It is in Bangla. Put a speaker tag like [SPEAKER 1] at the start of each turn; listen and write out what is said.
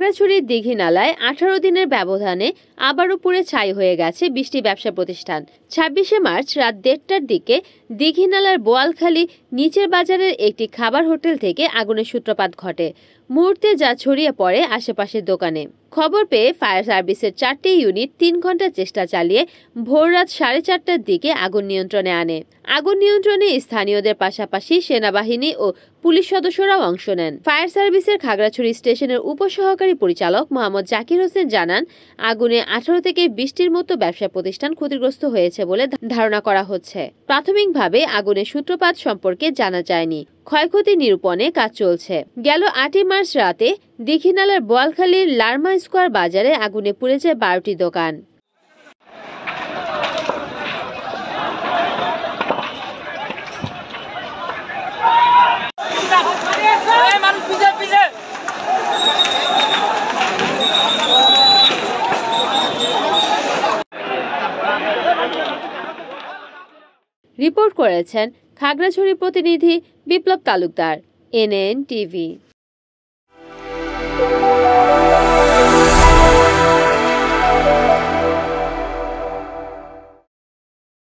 [SPEAKER 1] খাগড়াছড়ির দীঘিনালায় 18 দিনের ব্যবধানে আবারও পুড়ে ছাই হয়ে গেছে 20টি ব্যবসা প্রতিষ্ঠান। 26শে মার্চ রাত 1:30টার দিকে দীঘিনালার বোয়ালখালী নিচের বাজারের একটি খাবার হোটেল থেকে আগুনের সূত্রপাত ঘটে। মুহূর্তে যা ছড়িয়ে পড়ে আশেপাশের দোকানে। খবর পেয়ে ফায়ার সার্ভিসের 4টি ইউনিট 3 ঘন্টা চেষ্টা চালিয়ে ভোররাত 4:30টার দিকে আগুন নিয়ন্ত্রণে আনে। আগুন নিয়ন্ত্রণে স্থানীয়দের পাশাপাশি সেনাবাহিনী ও পুলিশ সদস্যরাও অংশ নেন। ফায়ার সার্ভিসের খাগড়াছড়ি স্টেশনের উপসহকারী পরিচালক মোহাম্মদ জাকির হোসেন জানান, আগুনে 18 থেকে 20টির মতো ব্যবসা প্রতিষ্ঠান ক্ষতিগ্রস্ত হয়েছে বলে ধারণা করা হচ্ছে। প্রাথমিকভাবে আগুনের সূত্রপাত সম্পর্কে জানা যায়নি। ক্ষয়ক্ষতি নিরূপণে কাজ চলছে। গেল 8 মার্চ রাতে দীঘিনালার বোয়ালখালীর লারমা স্কোয়ার বাজারে আগুনে পুড়ে যায় 12টি দোকান। রিপোর্ট করেছেন খাগড়াছড়ি প্রতিনিধি বিপ্লব তালুকদার, NN টিভি।